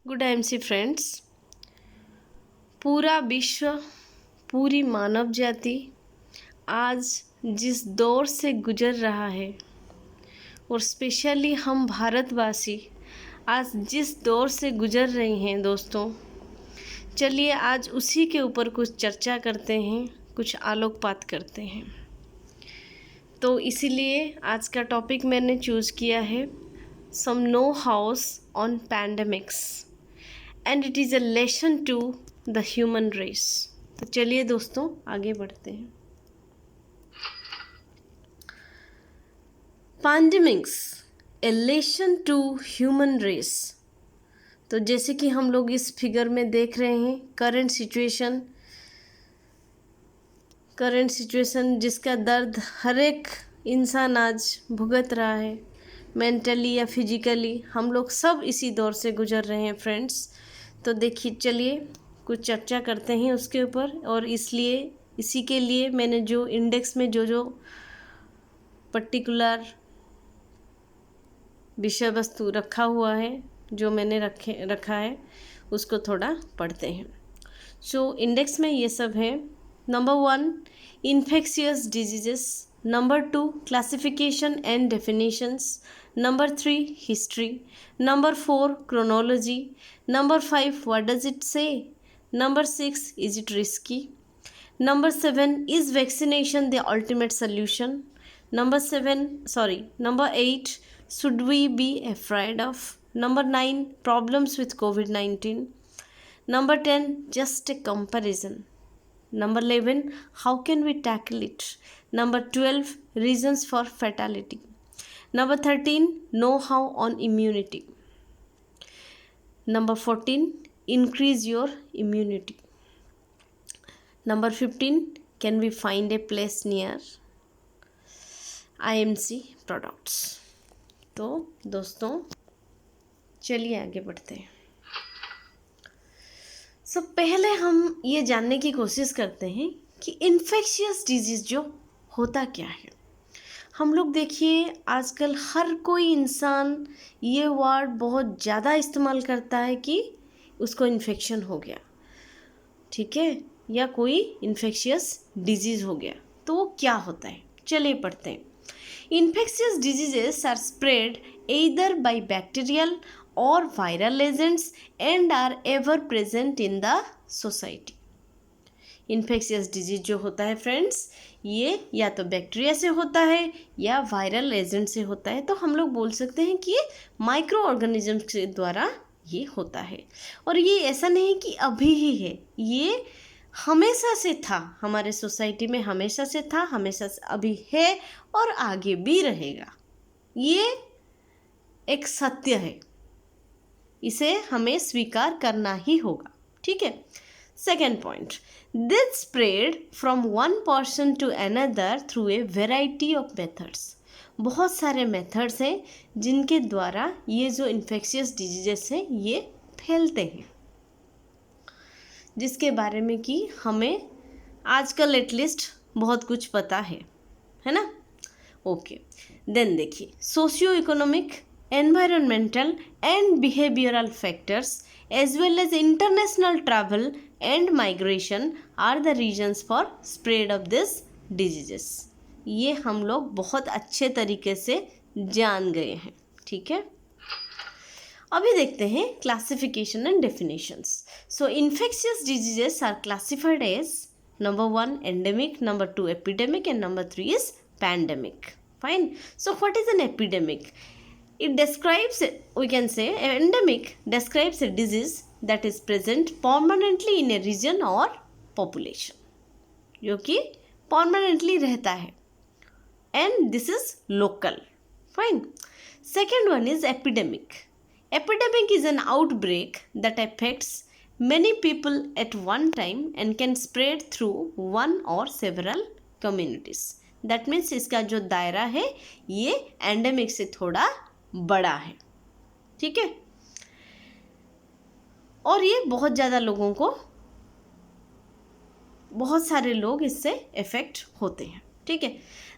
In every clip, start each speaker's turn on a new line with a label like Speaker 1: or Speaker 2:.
Speaker 1: Good MC friends. पूरा विश्व, पूरी मानव जाति आज जिस दौर से गुजर रहा है और स्पेशली हम भारतवासी आज जिस दौर से गुजर रहे हैं दोस्तों, चलिए आज उसी के ऊपर कुछ चर्चा करते हैं, कुछ आलोकपात करते हैं। तो इसीलिए आज का टॉपिक मैंने चूज़ किया है some know house on pandemics and it is a lesson to the human race. तो चलिए दोस्तों आगे बढ़ते हैं। Pandemics a lesson to human race. तो जैसे कि हम लोग इस फिगर में देख रहे हैं करंट सिचुएशन जिसका दर्द हर एक इंसान आज भुगत रहा है, मेंटली या फिजिकली हम लोग सब इसी दौर से गुजर रहे हैं फ्रेंड्स। तो देखिए चलिए कुछ चर्चा करते हैं उसके ऊपर, और इसी के लिए मैंने जो इंडेक्स में जो पर्टिकुलर विषय वस्तु रखा हुआ है, जो मैंने रखा है उसको थोड़ा पढ़ते हैं। सो इंडेक्स में ये सब है। Number 1 infectious diseases, number 2 classification and definitions, number 3 history, number 4 chronology, number 5 what does it say, number 6 is it risky, number 7 is vaccination the ultimate solution, number 8 should we be afraid of, number 9 problems with COVID-19, number 10 just a comparison, number 11 how can we tackle it, number 12 reasons for fatality, number 13 know how on immunity, number 14 increase your immunity, number 15 can we find a place near IMC products। तो दोस्तों चलिए आगे बढ़ते हैं। पहले हम ये जानने की कोशिश करते हैं कि इन्फेक्शियस डिजीज़ जो होता क्या है। हम लोग देखिए आजकल हर कोई इंसान ये वर्ड बहुत ज़्यादा इस्तेमाल करता है कि उसको इन्फेक्शन हो गया, ठीक है, या कोई इन्फेक्शियस डिजीज़ हो गया। तो वो क्या होता है, चलिए पढ़ते हैं। Infectious diseases are spread either by bacterial or viral agents and are ever present in the society। Infectious disease जो होता है फ्रेंड्स, ये या तो बैक्टीरिया से होता है या वायरल एजेंट से होता है। तो हम लोग बोल सकते हैं कि ये माइक्रो ऑर्गेनिज्म के द्वारा ये होता है। और ये ऐसा नहीं कि अभी ही है, ये हमेशा से था, हमारे सोसाइटी में हमेशा से था, हमेशा से अभी है और आगे भी रहेगा। ये एक सत्य है, इसे हमें स्वीकार करना ही होगा, ठीक है। Second point, this spread from one person to another through a variety of methods. बहुत सारे मेथड्स हैं जिनके द्वारा ये जो इन्फेक्शियस डिजीजेस हैं ये फैलते हैं, जिसके बारे में कि हमें आजकल एटलीस्ट बहुत कुछ पता है ना। ओके, देन देखिए socio economic, environmental and behavioral factors as well as international travel and migration are the reasons for spread of this diseases। ये हम लोग बहुत अच्छे तरीके से जान गए हैं, ठीक है। अभी देखते हैं classification and definitions. So infectious diseases are classified as number 1 endemic, number 2 epidemic and number 3 is pandemic. Fine. So what is an epidemic? It describes, we can say, endemic describes a disease that is present permanently in a region or population, जो कि permanently रहता है, and this is local. Fine. Second one is epidemic. Epidemic is an outbreak that affects many people at one time and can spread through one or several communities. That means इसका जो दायरा है ये endemic से थोड़ा बड़ा है, ठीक है, और ये बहुत ज़्यादा लोगों को, बहुत सारे लोग इससे इफेक्ट होते हैं, ठीक है।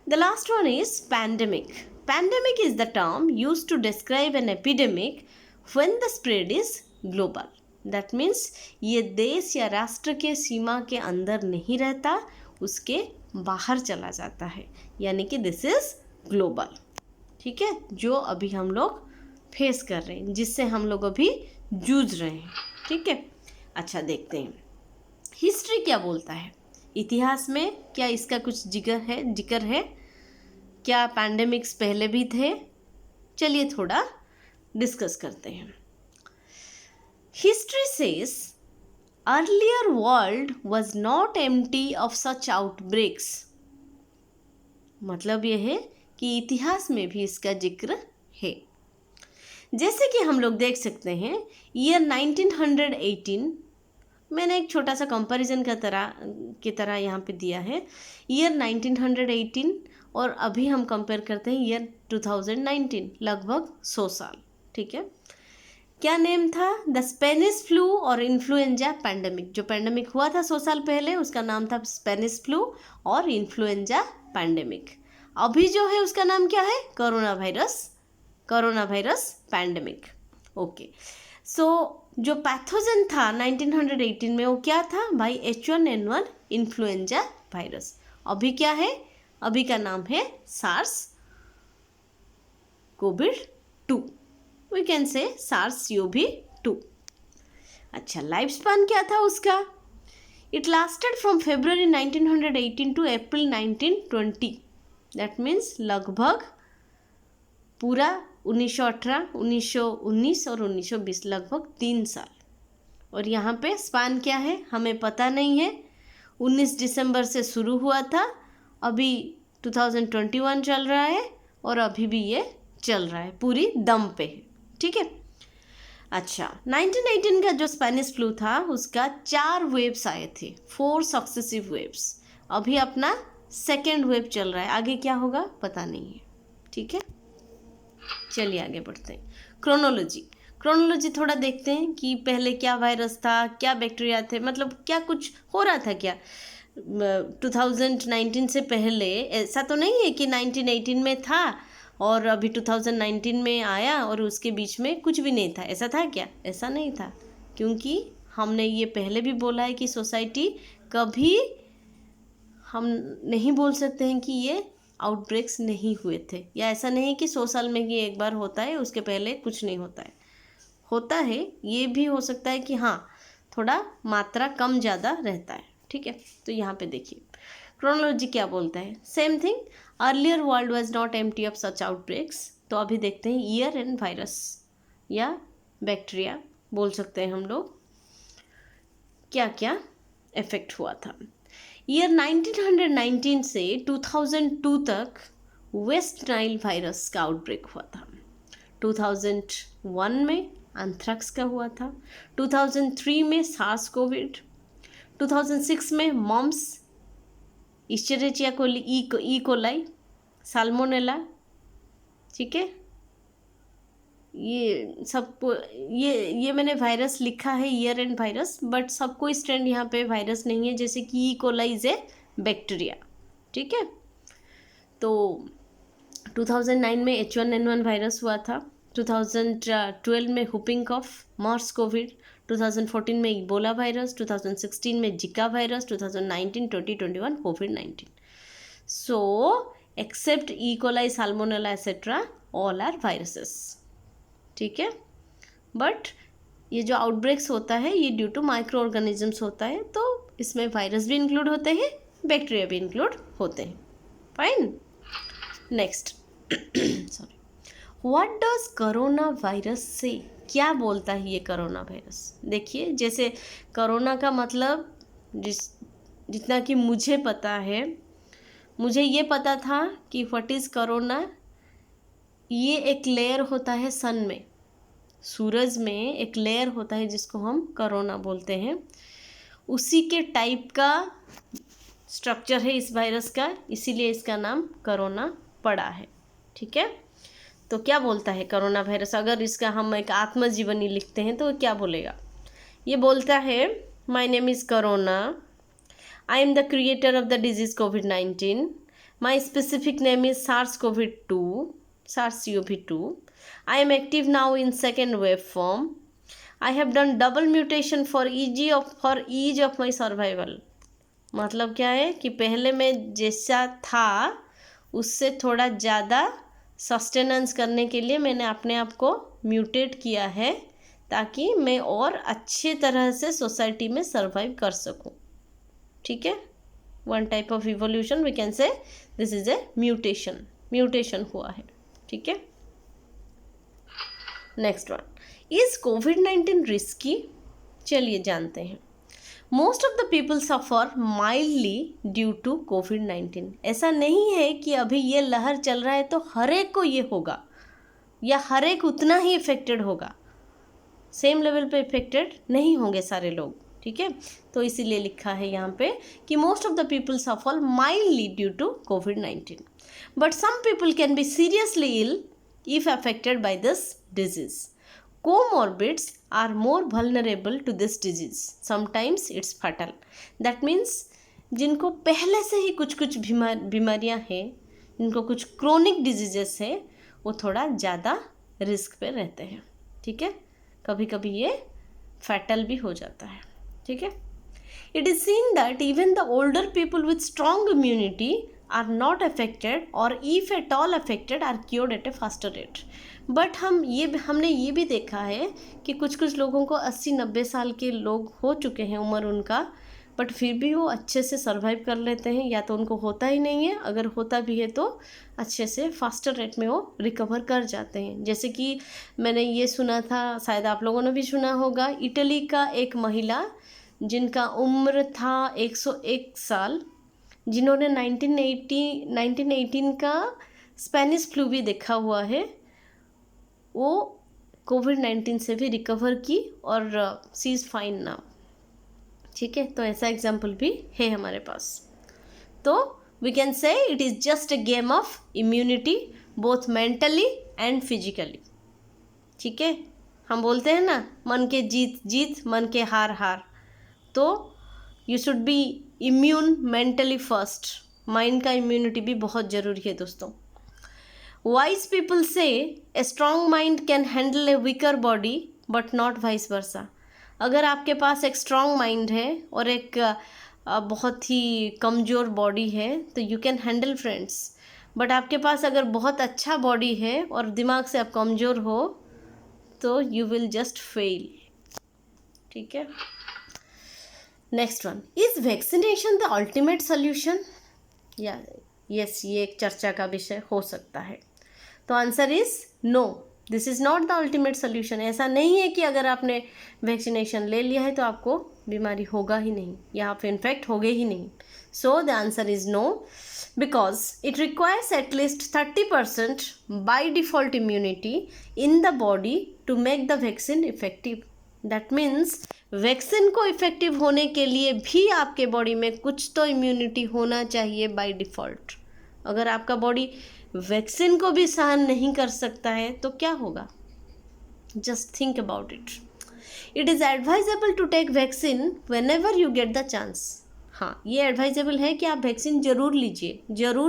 Speaker 1: The last one is pandemic. Pandemic is the term used to describe an epidemic when the spread is global. That means ये देश या राष्ट्र के सीमा के अंदर नहीं रहता, उसके बाहर चला जाता है, यानी कि दिस इज ग्लोबल। ठीक है, जो अभी हम लोग फेस कर रहे हैं, जिससे हम लोग अभी जूझ रहे हैं। ठीक है, अच्छा देखते हैं हिस्ट्री क्या बोलता है। इतिहास में क्या इसका कुछ जिक्र है? क्या पैंडेमिक्स पहले भी थे? चलिए थोड़ा डिस्कस करते हैं। History says earlier world was not empty of such outbreaks. मतलब यह है कि इतिहास में भी इसका जिक्र है। जैसे कि हम लोग देख सकते हैं ईयर 1918, मैंने एक छोटा सा कंपैरिजन की तरह यहाँ पे दिया है। ईयर 1918 और अभी हम कंपेयर करते हैं ईयर 2019, लगभग 100 साल। ठीक है, क्या नेम था? द स्पेनिश फ्लू और इन्फ्लुएंजा पैंडेमिक। जो पैंडेमिक हुआ था 100 साल पहले, उसका नाम था स्पेनिश फ्लू और इन्फ्लुएंजा पैंडेमिक। अभी जो है उसका नाम क्या है? Corona virus pandemic. ओके, सो जो पैथोजन था 1918 में वो क्या था भाई? H1N1 influenza virus. अभी क्या है? अभी का नाम है सार्स कोविड-2, वी कैन से SARS-CoV-2। अच्छा, लाइफ स्पान क्या था उसका? It lasted from February 1918 to April 1920। That means लगभग पूरा 1918, 1919 और 1920, लगभग 3 साल। और यहाँ पे स्पान क्या है हमें पता नहीं है। 19 दिसंबर से शुरू हुआ था, अभी 2021 चल रहा है और अभी भी ये चल रहा है, पूरी दम पे है। ठीक है, अच्छा 1918 का जो स्पेनिश फ्लू था उसका 4 वेव्स आए थे, 4 सक्सेसिव वेव्स। अभी अपना सेकेंड वेव चल रहा है, आगे क्या होगा पता नहीं है। ठीक है, चलिए आगे बढ़ते हैं। क्रोनोलॉजी थोड़ा देखते हैं कि पहले क्या वायरस था, क्या बैक्टीरिया थे, मतलब क्या कुछ हो रहा था क्या 2019 से पहले। ऐसा तो नहीं है कि 1918 में था और अभी 2019 में आया और उसके बीच में कुछ भी नहीं था, ऐसा था क्या? ऐसा नहीं था, क्योंकि हमने ये पहले भी बोला है कि सोसाइटी कभी हम नहीं बोल सकते हैं कि ये आउटब्रेक्स नहीं हुए थे, या ऐसा नहीं कि 100 साल में ये एक बार होता है, उसके पहले कुछ नहीं होता है। ये भी हो सकता है कि हाँ थोड़ा मात्रा कम ज़्यादा रहता है। ठीक है, तो यहाँ पे देखिए क्रोनोलॉजी क्या बोलता है। Same thing, earlier world was not empty of such outbreaks. तो अभी देखते हैं ईयर एंड वायरस या बैक्टीरिया बोल सकते हैं हम लोग, क्या क्या इफेक्ट हुआ था। ईयर 1919 से 2002 तक वेस्ट नाइल वायरस का आउटब्रेक हुआ था। 2001 में एंथ्रेक्स का हुआ था, 2003 में सार्स कोविड, 2006 में मम्स, इस्चेरिचिया ई कोलाई, साल्मोनेला। ठीक है, ये सबको ये मैंने वायरस लिखा है ईयर एंड वायरस, बट सबको स्टैंड यहाँ पे वायरस नहीं है, जैसे कि E coli is a bacteria. ठीक है, तो 2009 में H1N1 वायरस हुआ था, 2012 में हुपिंग कफ, मार्स कोविड, 2014 में इबोला वायरस, 2016 में जिका वायरस, 2019, 2021 कोविड-19। So except E coli, salmonella etcetera, all are viruses. ठीक है, बट ये जो आउटब्रेक्स होता है ये ड्यू टू माइक्रो ऑर्गेनिजम्स होता है, तो इसमें वायरस भी इंक्लूड होते हैं, बैक्टीरिया भी इंक्लूड होते हैं। Fine, next sorry, what does corona virus से? क्या बोलता है ये कोरोना वायरस? देखिए, जैसे कोरोना का मतलब जितना कि मुझे पता है, मुझे ये पता था कि व्हाट इज़ कोरोना। ये एक लेयर होता है सन में, सूरज में एक लेयर होता है जिसको हम कोरोना बोलते हैं, उसी के टाइप का स्ट्रक्चर है इस वायरस का, इसीलिए इसका नाम कोरोना पड़ा है। ठीक है, तो क्या बोलता है कोरोना वायरस? अगर इसका हम एक आत्मजीवनी लिखते हैं तो क्या बोलेगा? ये बोलता है, my name is corona, I am the creator of the disease कोविड-19, my specific name is SARS-CoV-2, I am active now in second wave form. I have done double mutation for ease of my survival. मतलब क्या है कि पहले मैं जैसा था उससे थोड़ा ज़्यादा सस्टेनेंस करने के लिए मैंने अपने आप को म्यूटेट किया है, ताकि मैं और अच्छे तरह से सोसाइटी में सर्वाइव कर सकूं। ठीक है, one type of evolution we can say this is a mutation हुआ है। ठीक है, नेक्स्ट वन, इज कोविड-19 रिस्की? चलिए जानते हैं। Most of the people suffer mildly due to कोविड-19। ऐसा नहीं है कि अभी ये लहर चल रहा है तो हर एक को ये होगा या हर एक उतना ही इफेक्टेड होगा, सेम लेवल पे इफेक्टेड नहीं होंगे सारे लोग। ठीक है, तो इसीलिए लिखा है यहाँ पे कि most of the people suffer mildly due to कोविड-19, but some people can be seriously ill if affected by this disease. Comorbids are more vulnerable to this disease. Sometimes it's fatal. That means जिनको पहले से ही कुछ बीमारियां हैं, जिनको कुछ chronic diseases है, वो थोड़ा ज़्यादा रिस्क पे रहते हैं। ठीक है, कभी कभी ये फैटल भी हो जाता है। ठीक है, it is seen that even the older people with strong immunity are not affected or if at all affected are cured at a faster rate. But हमने ये भी देखा है कि कुछ लोगों को 80-90 साल के लोग हो चुके हैं उम्र उनका, बट फिर भी वो अच्छे से सर्वाइव कर लेते हैं, या तो उनको होता ही नहीं है, अगर होता भी है तो अच्छे से फास्टर रेट में वो रिकवर कर जाते हैं। जैसे कि मैंने ये सुना था, शायद आप लोगों ने भी सुना होगा, इटली का एक महिला जिनका उम्र था 101 साल, जिन्होंने 1918 का स्पेनिश फ्लू भी देखा हुआ है, वो कोविड-19 से भी रिकवर की और सी इज़ फाइन नाउ। ठीक है, तो ऐसा एग्जाम्पल भी है हमारे पास। तो we can say it is just a game of immunity both mentally and physically. ठीक है, हम बोलते हैं ना, मन के जीत मन के हार। तो you should be immune mentally first. Mind का इम्यूनिटी भी बहुत ज़रूरी है दोस्तों। वाइज पीपल से a strong mind can handle A weaker body but not vice versa. अगर आपके पास एक स्ट्रॉन्ग माइंड है और एक बहुत ही कमज़ोर बॉडी है तो you can handle friends, but आपके पास अगर बहुत अच्छा बॉडी है और दिमाग से आप कमज़ोर हो तो यू विल जस्ट फेल। ठीक है, next one, is vaccination the ultimate solution? या यस, ये एक चर्चा का विषय हो सकता है। तो answer is no, this is not the ultimate solution. ऐसा नहीं है कि अगर आपने वैक्सीनेशन ले लिया है तो आपको बीमारी होगा ही नहीं या आप इन्फेक्ट होगे ही नहीं। So the answer is no, because it requires at least 30% by default immunity in the body to make the vaccine effective. That means vaccine को इफेक्टिव होने के लिए भी आपके बॉडी में कुछ तो इम्यूनिटी होना चाहिए बाय डिफ़ॉल्ट। अगर आपका बॉडी वैक्सीन को भी सहन नहीं कर सकता है तो क्या होगा? Just think about it. It is advisable to take vaccine whenever you get the chance. हाँ, ये एडवाइजेबल है कि आप वैक्सीन ज़रूर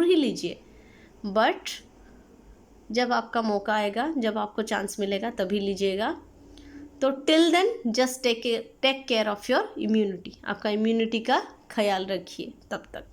Speaker 1: ही लीजिए, बट जब आपका मौका आएगा, जब आपको चांस मिलेगा तभी लीजिएगा। तो till then just take care of your immunity. आपका इम्यूनिटी का ख्याल रखिए तब तक।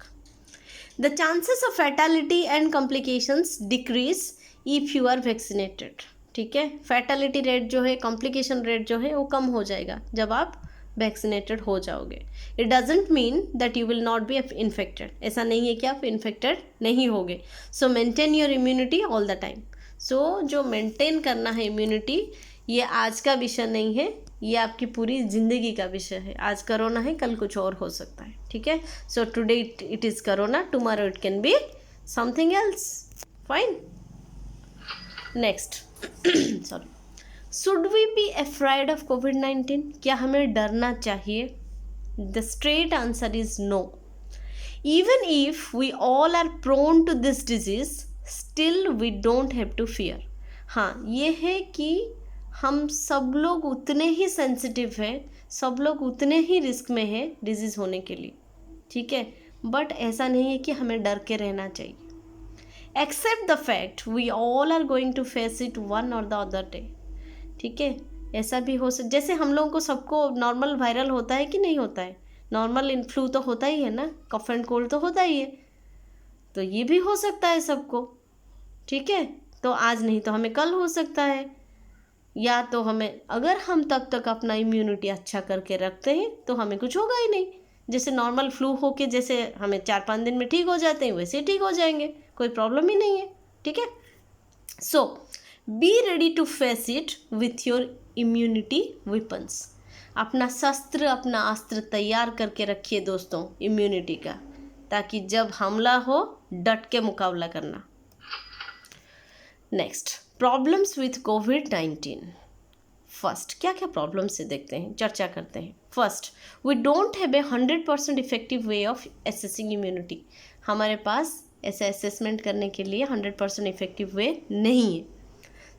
Speaker 1: The chances of fatality and complications decrease if you are vaccinated. ठीक है, फैटेलिटी रेट जो है, कॉम्प्लिकेशन रेट जो है वो कम हो जाएगा जब आप वैक्सीनेटेड हो जाओगे। It doesn't mean that you will not be infected. ऐसा नहीं है कि आप इन्फेक्टेड नहीं होगे। So maintain your immunity all the time. So जो मेंटेन करना है इम्यूनिटी, ये आज का विषय नहीं है, ये आपकी पूरी ज़िंदगी का विषय है। आज कोरोना है, कल कुछ और हो सकता है। ठीक है, so today it is corona, tomorrow it can be something else. Fine, next sorry, should we be afraid of कोविड-19? क्या हमें डरना चाहिए? The straight answer is no. Even if we all are prone to this disease, still we don't have to fear. हाँ, ये है कि हम सब लोग उतने ही सेंसिटिव हैं, सब लोग उतने ही रिस्क में हैं डिजीज़ होने के लिए। ठीक है, बट ऐसा नहीं है कि हमें डर के रहना चाहिए। Accept the fact we all are going to face it one or the other day. ठीक है, ऐसा भी हो सकता, जैसे हम लोगों को सबको नॉर्मल वायरल होता है कि नहीं होता है, नॉर्मल फ्लू तो होता ही है ना, कफ एंड कोल्ड तो होता ही है, तो ये भी हो सकता है सबको, ठीक है। तो आज नहीं तो हमें कल हो सकता है, या तो हमें, अगर हम तब तक अपना इम्यूनिटी अच्छा करके रखते हैं तो हमें कुछ होगा ही नहीं। जैसे नॉर्मल फ्लू हो के जैसे हमें 4-5 दिन में ठीक हो जाते हैं, वैसे ही ठीक हो जाएंगे, कोई प्रॉब्लम ही नहीं है, ठीक है। So be ready to face it with your immunity weapons. अपना शस्त्र, अपना अस्त्र तैयार करके रखिए दोस्तों इम्यूनिटी का, ताकि जब हमला हो डट के मुकाबला करना। नेक्स्ट, प्रॉब्लम्स विथ कोविड-19। फर्स्ट, क्या क्या प्रॉब्लम्स से देखते हैं, चर्चा करते हैं। First, we don't have a 100% effective way of assessing immunity. हमारे पास ऐसा असेसमेंट करने के लिए 100% इफेक्टिव वे नहीं है।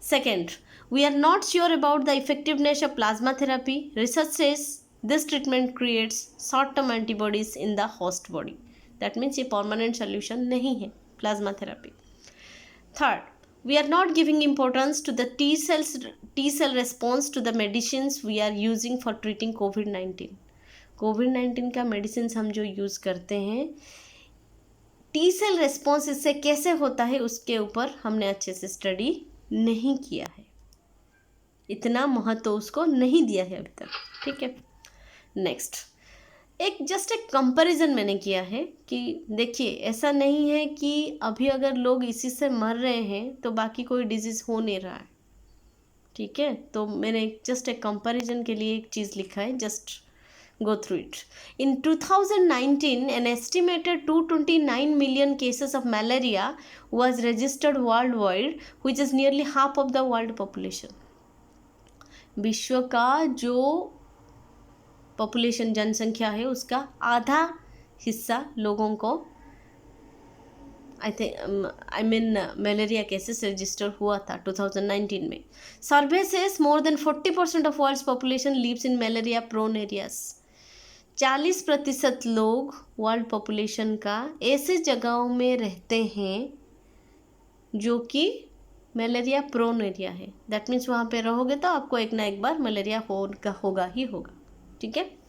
Speaker 1: Second, we are not sure about the effectiveness of plasma therapy. Research says this treatment creates short term antibodies in the host body. That means ये permanent solution नहीं है plasma therapy. Third, we are not giving importance to the T cell response to the medicines we are using for treating COVID-19. COVID-19 का medicine हम जो use करते हैं, T cell response इससे कैसे होता है उसके ऊपर हमने अच्छे से स्टडी नहीं किया है, इतना महत्व उसको नहीं दिया है अभी तक, ठीक है। नेक्स्ट, एक कंपैरिजन मैंने किया है कि देखिए ऐसा नहीं है कि अभी अगर लोग इसी से मर रहे हैं तो बाकी कोई डिजीज़ हो नहीं रहा है, ठीक है। तो मैंने जस्ट एक कंपैरिजन के लिए एक चीज़ लिखा है, just go through it. In 2019 an estimated 229 million cases of malaria was registered world wide, which is nearly half of the world population. विश्व का जो पॉपुलेशन, जनसंख्या है, उसका आधा हिस्सा लोगों को मलेरिया केसेस रजिस्टर हुआ था 2019 में। Survey says more than 40% of world's population lives in malaria prone areas. 40% लोग वर्ल्ड पॉपुलेशन का ऐसे जगहों में रहते हैं जो कि मलेरिया प्रोन एरिया है। दैट मीन्स वहाँ पे रहोगे तो आपको एक ना एक बार मलेरिया होगा ही होगा, ठीक है।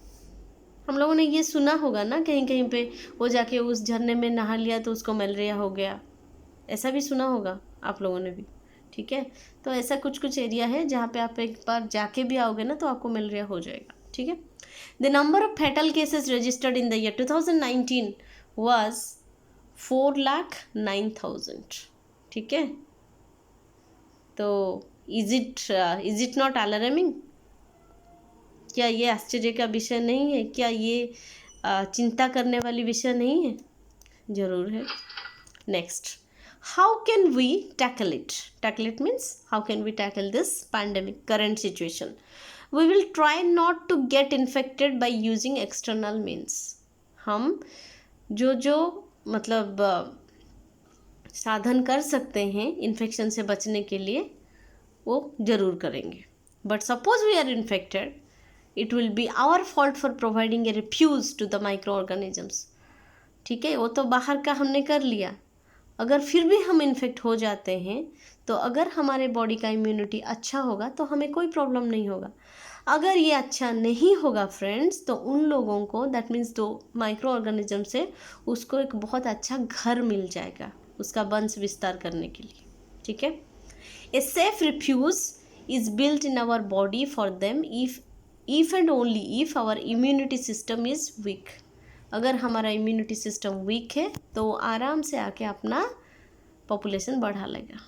Speaker 1: हम लोगों ने ये सुना होगा ना, कहीं कहीं पे वो जाके उस झरने में नहा लिया तो उसको मलेरिया हो गया, ऐसा भी सुना होगा आप लोगों ने भी, ठीक है। तो ऐसा कुछ कुछ एरिया है जहाँ पे आप एक बार जाके भी आओगे ना तो आपको मलेरिया हो जाएगा, ठीक है। The number of fatal cases registered in the year 2019 was 4,09,000, ठीक है। तो इज इट नॉट अलार्मिंग? क्या ये आश्चर्य का विषय नहीं है? क्या ये चिंता करने वाली विषय नहीं है? जरूर है। Next, how can we tackle it? Tackle it means how can we tackle this pandemic current situation? We will try not to get infected by using external means. हम जो मतलब साधन कर सकते हैं इन्फेक्शन से बचने के लिए वो ज़रूर करेंगे। But suppose we are infected, it will be our fault for providing a refuge to the microorganisms, ठीक है। वो तो बाहर का हमने कर लिया, अगर फिर भी हम इन्फेक्ट हो जाते हैं तो अगर हमारे बॉडी का इम्यूनिटी अच्छा होगा तो हमें कोई प्रॉब्लम नहीं होगा। अगर ये अच्छा नहीं होगा फ्रेंड्स, तो उन लोगों को, दैट मीन्स जो माइक्रो ऑर्गेनिज्म से, उसको एक बहुत अच्छा घर मिल जाएगा उसका वंश विस्तार करने के लिए, ठीक है। A safe refuge is built in our body for them if and only if our immunity system is weak। अगर हमारा इम्यूनिटी सिस्टम वीक है तो वो आराम से आके अपना पॉपुलेशन बढ़ा लेगा,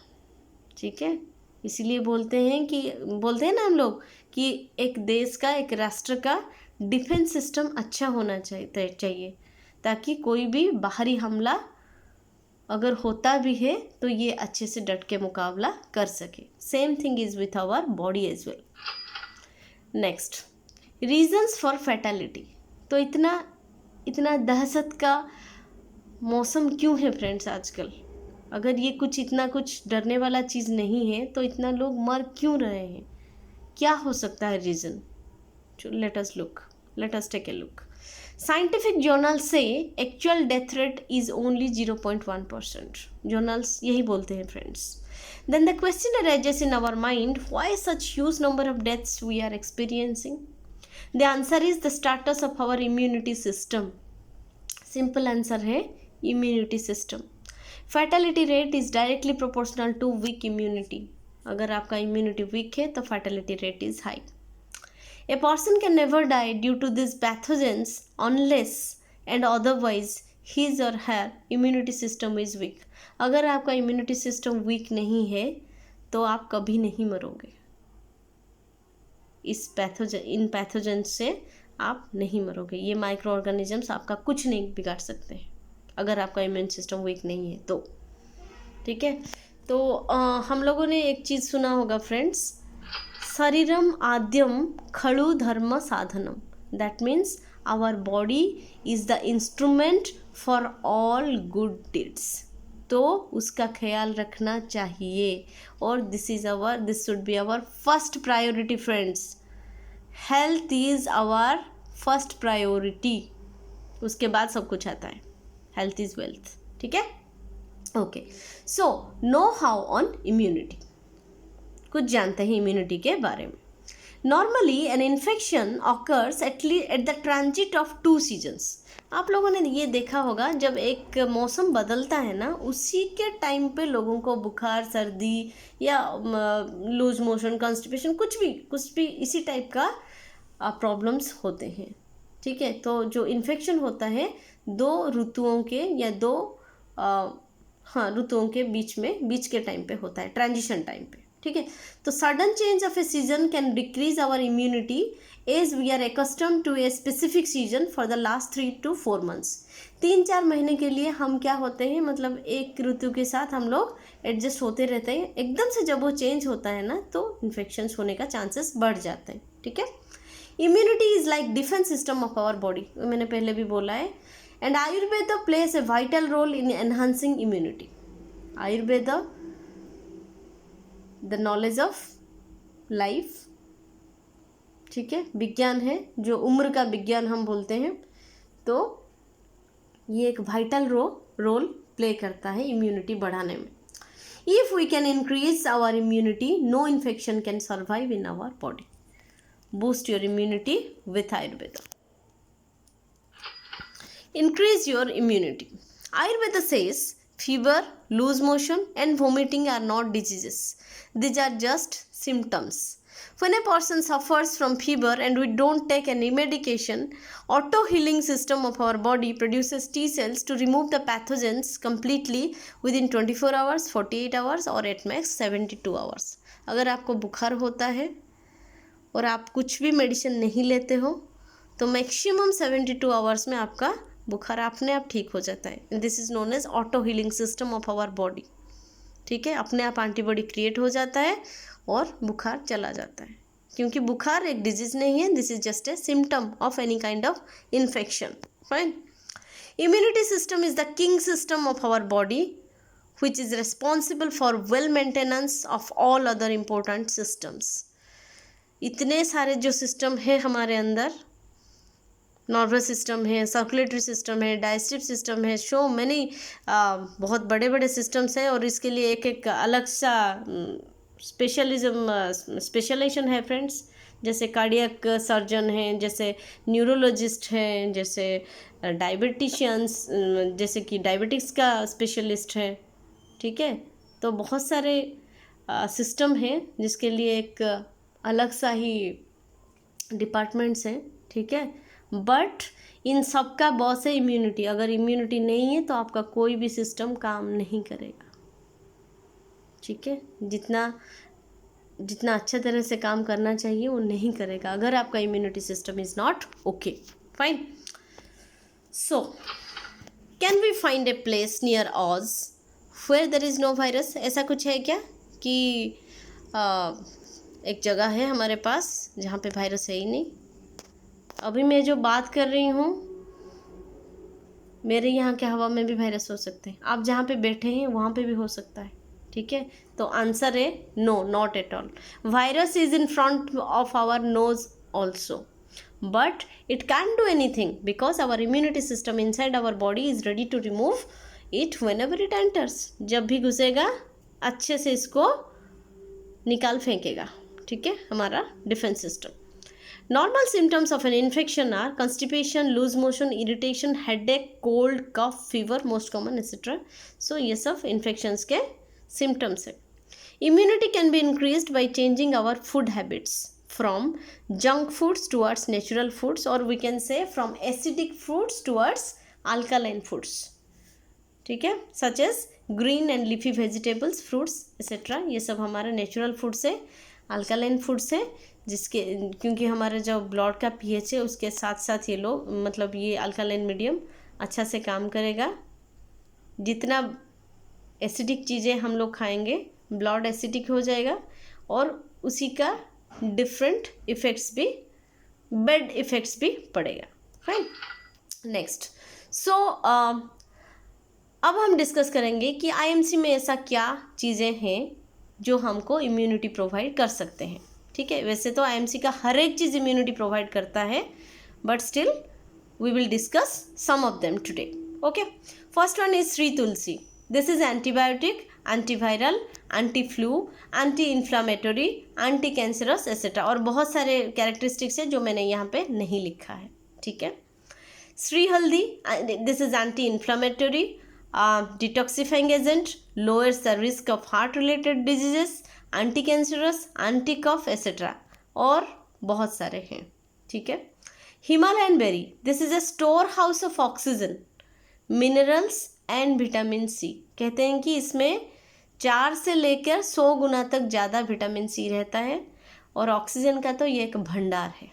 Speaker 1: ठीक है। इसीलिए बोलते हैं ना हम लोग कि एक देश का, एक राष्ट्र का डिफेंस सिस्टम अच्छा होना चाहिए ताकि कोई भी बाहरी हमला अगर होता भी है तो ये अच्छे से डट के मुकाबला कर सके। Same thing is with our body as well. Next, reasons for fatality. तो इतना दहशत का मौसम क्यों है फ्रेंड्स आजकल? अगर ये इतना कुछ डरने वाला चीज़ नहीं है तो इतना लोग मर क्यों रहे हैं? क्या हो सकता है reason? Let us take a look. Scientific journal से actual death rate is only 0.1%। Journals यही बोलते हैं friends. Then the question arises in our mind, why such huge number of deaths we are experiencing? The answer is the status of our immunity system. Simple answer है immunity system. Fatality rate is directly proportional to weak immunity. अगर आपका immunity weak है तो fatality rate is high. A person can never die due to this pathogens unless and otherwise his or her immunity system is weak. अगर आपका immunity system weak नहीं है तो आप कभी नहीं मरोगे. इन पैथोजन से आप नहीं मरोगे. ये माइक्रो ऑर्गेनिजम्स आपका कुछ नहीं बिगाड़ सकते हैं अगर आपका इम्यून सिस्टम वीक नहीं है तो. ठीक है. तो हम लोगों ने एक चीज़ सुना होगा फ्रेंड्स, शरीरम आद्यम खड़ु धर्म साधनम. That means our body is the instrument for all good deeds. तो उसका ख्याल रखना चाहिए और this should be our first priority friends. Health is our first priority. उसके बाद सब कुछ आता है. Health is wealth. ठीक है. Okay. So know how on immunity. कुछ जानते हैं इम्यूनिटी के बारे में. Normally an infection occurs at the transit of 2 seasons. आप लोगों ने ये देखा होगा, जब एक मौसम बदलता है ना, उसी के टाइम पे लोगों को बुखार, सर्दी या लूज मोशन, कॉन्स्टिपेशन, कुछ भी इसी टाइप का प्रॉब्लम्स होते हैं. ठीक है. तो जो इन्फेक्शन होता है 2 ऋतुओं के या 2 ऋतुओं के बीच के टाइम पे होता है, ट्रांजिशन टाइम पे. ठीक है. तो sudden change of a season can decrease our immunity as we are accustomed to a specific season for the last 3 to 4 months. 3-4 महीने के लिए हम क्या होते हैं, मतलब एक ऋतु के साथ हम लोग एडजस्ट होते रहते हैं. एकदम से जब वो चेंज होता है ना तो इन्फेक्शंस होने का चांसेस बढ़ जाते हैं. ठीक है. Immunity is like defence system of our body. मैंने पहले भी बोला है. And Ayurveda plays a vital role in enhancing immunity. Ayurveda the knowledge of life. ठीक है. विज्ञान है, जो उम्र का विज्ञान हम बोलते हैं. तो ये एक वाइटल रोल प्ले करता है इम्यूनिटी बढ़ाने में. If we can increase our immunity, no infection can survive in our body. Boost your immunity with Ayurveda. Increase your immunity. Ayurveda says fever, loose motion and vomiting are not diseases. These are just symptoms. When a person suffers from fever and we don't take any medication, auto-healing system of our body produces T cells to remove the pathogens completely within 24 hours, 48 hours or at max 72 hours. अगर आपको बुखार होता है और आप कुछ भी medicine नहीं लेते हो तो मैक्सिमम 72 आवर्स में आपका बुखार अपने आप ठीक हो जाता है. This is known as auto healing system of our body. ठीक है. अपने आप एंटीबॉडी क्रिएट हो जाता है और बुखार चला जाता है, क्योंकि बुखार एक डिजीज नहीं है. This is just a symptom of any kind of infection. Fine. Immunity system is the king system of our body which is responsible for well maintenance of all other important systems. इतने सारे जो system है हमारे अंदर, nervous system है, circulatory system है, digestive system है, so many बहुत बड़े बड़े सिस्टम्स हैं और इसके लिए एक अलग सा स्पेशलाइजेशन है फ्रेंड्स. जैसे कार्डियक सर्जन हैं, जैसे न्यूरोलॉजिस्ट हैं, जैसे डायबिटिशियंस, जैसे कि डायबिटिक्स का स्पेशलिस्ट है. ठीक है. तो बहुत सारे सिस्टम हैं जिसके लिए एक अलग सा ही डिपार्टमेंट्स हैं. ठीक है. बट इन सब का बॉस है इम्यूनिटी. अगर इम्यूनिटी नहीं है तो आपका कोई भी सिस्टम काम नहीं करेगा. ठीक है. जितना अच्छा तरह से काम करना चाहिए वो नहीं करेगा अगर आपका immunity system is not okay. Fine. So can we find a place near us where there is no virus. ऐसा कुछ है क्या कि एक जगह है हमारे पास जहाँ पे वायरस है ही नहीं. अभी मैं जो बात कर रही हूँ, मेरे यहाँ के हवा में भी वायरस हो सकते हैं. आप जहाँ पे बैठे हैं वहाँ पे भी हो सकता है. ठीक है. तो आंसर है no, not at all. Virus is in front of our nose also, but it can do anything because our immunity system inside our body is ready to remove it whenever it enters. जब भी घुसेगा अच्छे से इसको निकाल फेंकेगा, ठीक है, हमारा defence system. Normal symptoms of an infection are constipation, loose motion, irritation, headache, cold, cough, fever most common etcetera. So ये सब इन्फेक्शंस के सिम्टम्स है। Immunity can be increased by changing our food habits from junk foods towards natural foods, और we can say from acidic foods towards alkaline foods, ठीक है, such as green and leafy vegetables, fruits etcetera. ये सब हमारा natural foods है, alkaline foods है, जिसके क्योंकि हमारे जो ब्लड का पीएच है उसके साथ साथ ये लोग मतलब ये अल्कालाइन मीडियम अच्छा से काम करेगा। जितना एसिडिक चीज़ें हम लोग खाएंगे ब्लड एसिडिक हो जाएगा, और उसी का डिफरेंट इफ़ेक्ट्स भी, बैड इफ़ेक्ट्स भी पड़ेगा। Fine, next. सो अब हम डिस्कस करेंगे कि आईएमसी में ऐसा क्या चीज़ें हैं जो हमको इम्यूनिटी प्रोवाइड कर सकते हैं, ठीक है। वैसे तो आईएमसी का हर एक चीज़ इम्यूनिटी प्रोवाइड करता है, but still we will discuss some of them today. Okay, first one is Shri Tulsi. This is antibiotic, antiviral, anti flu, anti inflammatory, anti cancerous etcetera, और बहुत सारे कैरेक्टरिस्टिक्स है जो मैंने यहाँ पे नहीं लिखा है, ठीक है। Shri Haldi, this is anti inflammatory, detoxifying agent, lowers the risk of heart related diseases, anti cancerous, anti cough etcetera, और बहुत सारे हैं, ठीक है। Himalayan berry, this is a store house of oxygen, minerals and vitamin C. कहते हैं कि इसमें 4 से लेकर 100 गुना तक ज़्यादा विटामिन सी रहता है, और ऑक्सीजन का तो ये एक भंडार है,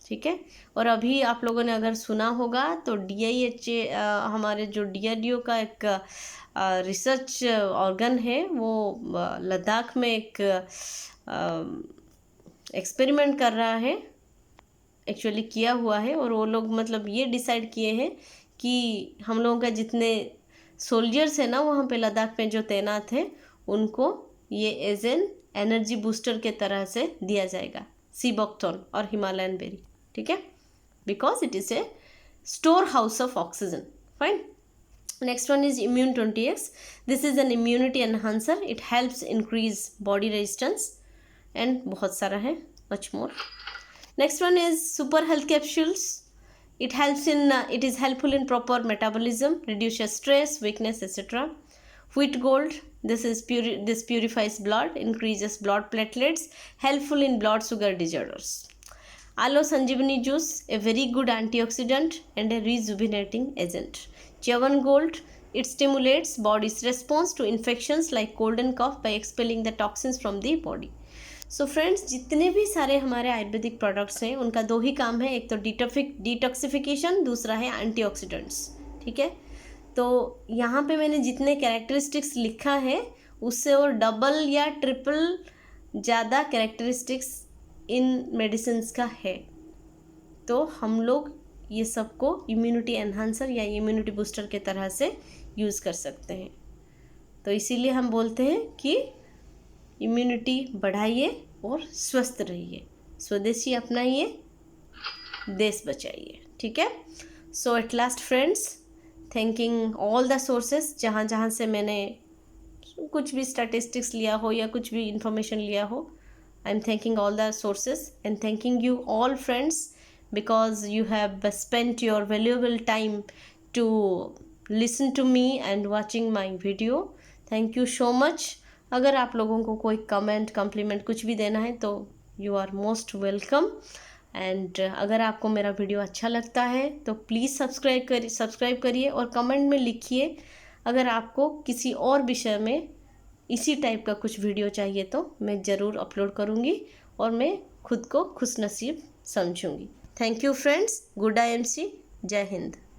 Speaker 1: ठीक है। और अभी आप लोगों ने अगर सुना होगा तो DIHA हमारे जो DRDO का एक रिसर्च ऑर्गन है, वो लद्दाख में एक एक्सपेरिमेंट कर रहा है, एक्चुअली किया हुआ है, और वो लोग मतलब ये डिसाइड किए हैं कि हम लोगों का जितने सोल्जर्स हैं ना वहाँ पे लद्दाख में जो तैनात हैं, उनको ये एज एन एनर्जी बूस्टर के तरह से दिया जाएगा, सीबोक्टोन और हिमालयन बेरी, ठीक है, because it is a store house of oxygen. Fine, next one is immune 20X. This is an immunity enhancer, it helps increase body resistance, and बहुत सारा है, much more. Next one is super health capsules. It is helpful in proper metabolism, reduces stress, weakness, etc. Wheat gold, this purifies blood, increases blood platelets, helpful in blood sugar disorders. Aloe Sanjeevani juice, a very good antioxidant and a rejuvenating agent. Chavan gold, it stimulates body's response to infections like cold and cough by expelling the toxins from the body. So friends, जितने भी सारे हमारे Ayurvedic products हैं उनका 2 ही काम है, एक तो डिटॉक्सिफिकेशन, दूसरा है एंटीऑक्सीडेंट्स, ठीक है। तो यहाँ पे मैंने जितने कैरेक्टरिस्टिक्स लिखा है उससे और डबल या ट्रिपल ज़्यादा कैरेक्टरिस्टिक्स इन मेडिसिन्स का है। तो हम लोग ये सबको इम्यूनिटी एनहांसर या इम्यूनिटी बूस्टर के तरह से यूज़ कर सकते हैं। तो इसीलिए हम बोलते हैं कि इम्यूनिटी बढ़ाइए और स्वस्थ रहिए, स्वदेशी अपनाइए, देश बचाइए, ठीक है। So at last friends, thanking all the sources जहाँ जहाँ से मैंने कुछ भी स्टैटिस्टिक्स लिया हो या कुछ भी इंफॉर्मेशन लिया हो, I am thanking all the sources and thanking you all friends because you have spent your valuable time to listen to me and watching my video. Thank you so much. अगर आप लोगों को कोई comment, complement कुछ भी देना है तो you are most welcome. And अगर आपको मेरा वीडियो अच्छा लगता है तो प्लीज़ सब्सक्राइब करिए और कमेंट में लिखिए अगर आपको किसी और विषय में इसी टाइप का कुछ वीडियो चाहिए तो मैं ज़रूर अपलोड करूँगी और मैं खुद को खुशनसीब समझूँगी। Thank you friends, good IMC, Jai Hind.